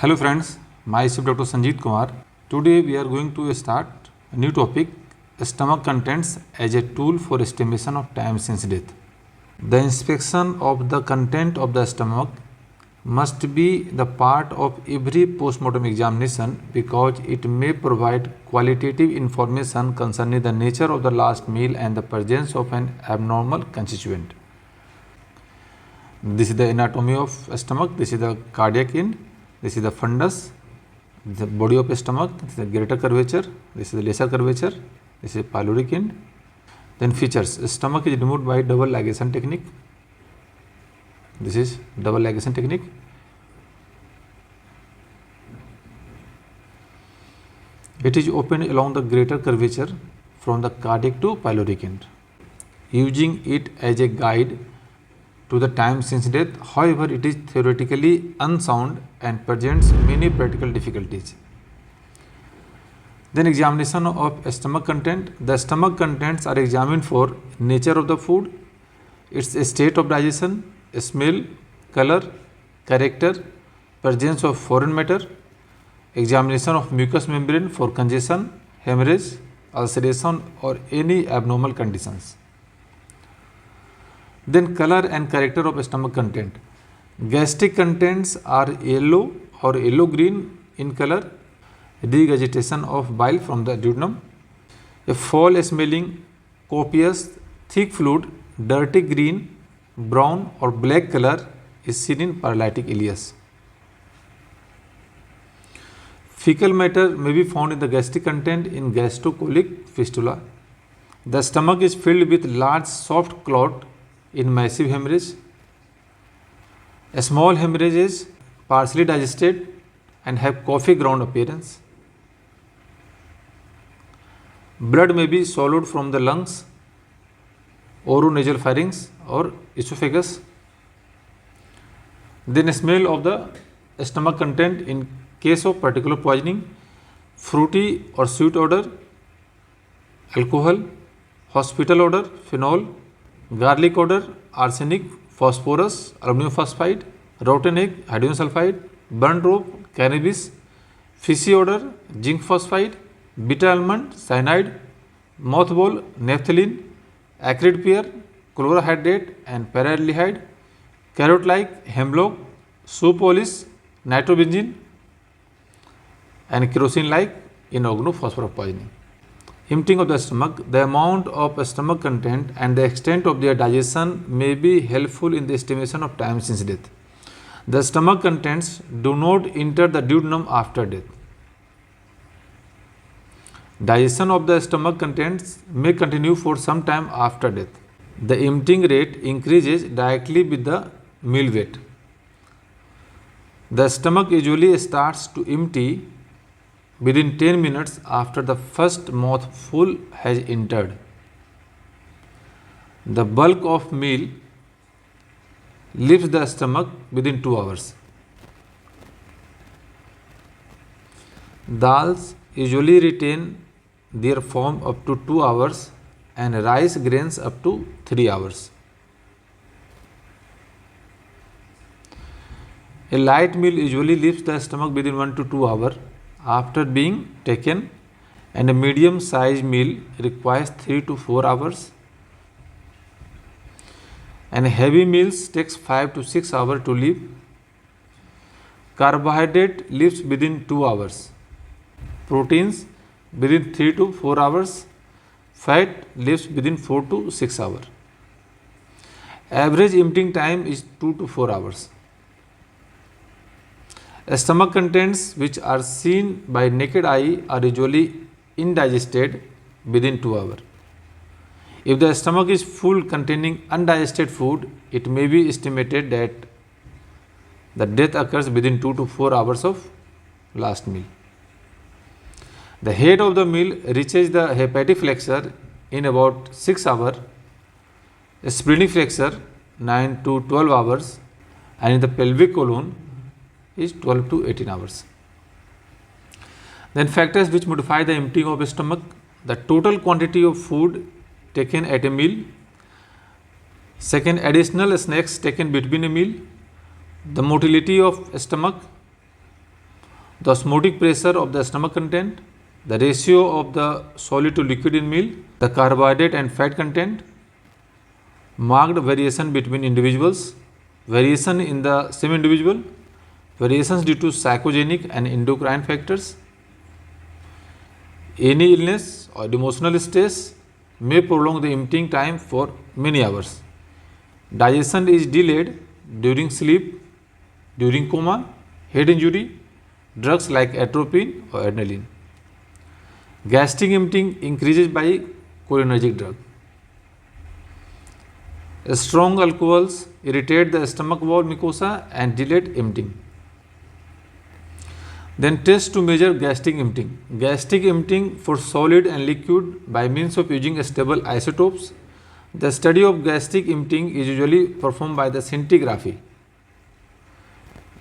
Hello friends, myself Dr. Sanjeet Kumar. Today we are going to start a new topic, stomach contents as a tool for estimation of time since death. The inspection of the content of the stomach must be the part of every postmortem examination because it may provide qualitative information concerning the nature of the last meal and the presence of an abnormal constituent. This is the anatomy of stomach, this is the cardiac end, this is the fundus, the body of stomach, this is the greater curvature, this is the lesser curvature, this is pyloric end. Then features, stomach is removed by double ligation technique. This is double ligation technique. It is opened along the greater curvature from the cardiac to pyloric end, using it as a guide to the time since death. However, it is theoretically unsound and presents many practical difficulties. Then examination of stomach content. The stomach contents are examined for nature of the food, its state of digestion, smell, color, character, presence of foreign matter, examination of mucous membrane for congestion, hemorrhage, ulceration or any abnormal conditions. Then color and character of stomach content. Gastric contents are yellow or yellow-green in color, regurgitation of bile from the duodenum. A foul-smelling, copious, thick fluid, dirty green, brown or black color is seen in paralytic ileus. Fecal matter may be found in the gastric content in gastrocolic fistula. The stomach is filled with large soft clot in massive hemorrhage. A small hemorrhage is partially digested and have coffee ground appearance. Blood may be swallowed from the lungs, oronasal pharynx or esophagus. Then smell of the stomach content in case of particular poisoning, fruity or sweet odor, alcohol, hospital odor, phenol, garlic odor, arsenic, phosphorus, aluminum phosphide, rotten egg, hydrogen sulfide, burnt rope, cannabis, fishy odor, zinc phosphide, bitter almond, cyanide, mothball, naphthalene, acrid pear, chlorohydrate and paraldehyde, carrot-like, hemlock, shoe polish, nitrobenzene and kerosene-like inorganophosphorus poisoning. Emptying of the stomach. The amount of stomach content and the extent of their digestion may be helpful in the estimation of time since death. The stomach contents do not enter the duodenum after death. Digestion of the stomach contents may continue for some time after death. The emptying rate increases directly with the meal weight. The stomach usually starts to empty within 10 minutes after the first mouthful has entered. The bulk of meal leaves the stomach within 2 hours. Dals usually retain their form up to 2 hours and rice grains up to 3 hours. A light meal usually leaves the stomach within 1 to 2 hours after being taken, and a medium sized meal requires 3 to 4 hours, and heavy meals takes 5 to 6 hours to leave. Carbohydrate leaves within 2 hours, proteins within 3 to 4 hours, fat leaves within 4 to 6 hours. Average emptying time is 2 to 4 hours. Stomach contents which are seen by naked eye are usually indigested within 2 hours. If the stomach is full containing undigested food, it may be estimated that the death occurs within 2 to 4 hours of last meal. The head of the meal reaches the hepatic flexor in about 6 hours, splenic flexor 9 to 12 hours, and in the pelvic colon is 12 to 18 hours. Then factors which modify the emptying of a stomach: the total quantity of food taken at a meal, second, additional snacks taken between a meal, the motility of stomach, the osmotic pressure of the stomach content, the ratio of the solid to liquid in meal, the carbohydrate and fat content, marked variation between individuals, variation in the same individual, variations due to psychogenic and endocrine factors. Any illness or emotional stress may prolong the emptying time for many hours. Digestion is delayed during sleep, during coma, head injury, drugs like atropine or adrenaline. Gastric emptying increases by cholinergic drug. Strong alcohols irritate the stomach wall mucosa and delay emptying. Then test to measure gastric emptying. Gastric emptying for solid and liquid by means of using stable isotopes. The study of gastric emptying is usually performed by the scintigraphy.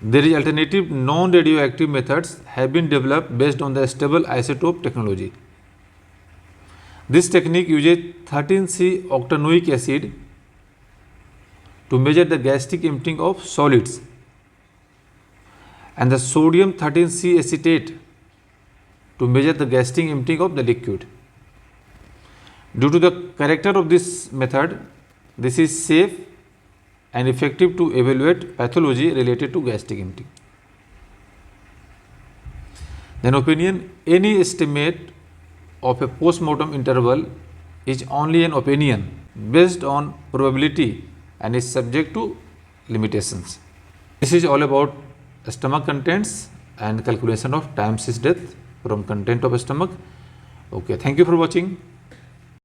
There is alternative non-radioactive methods have been developed based on the stable isotope technology. This technique uses 13C octanoic acid to measure the gastric emptying of solids and the sodium 13C acetate to measure the gastric emptying of the liquid. Due to the character of this method, this is safe and effective to evaluate pathology related to gastric emptying. Then opinion, any estimate of a post-mortem interval is only an opinion based on probability and is subject to limitations. This is all about stomach contents and calculation of time since death from content of stomach. Okay, thank you for watching.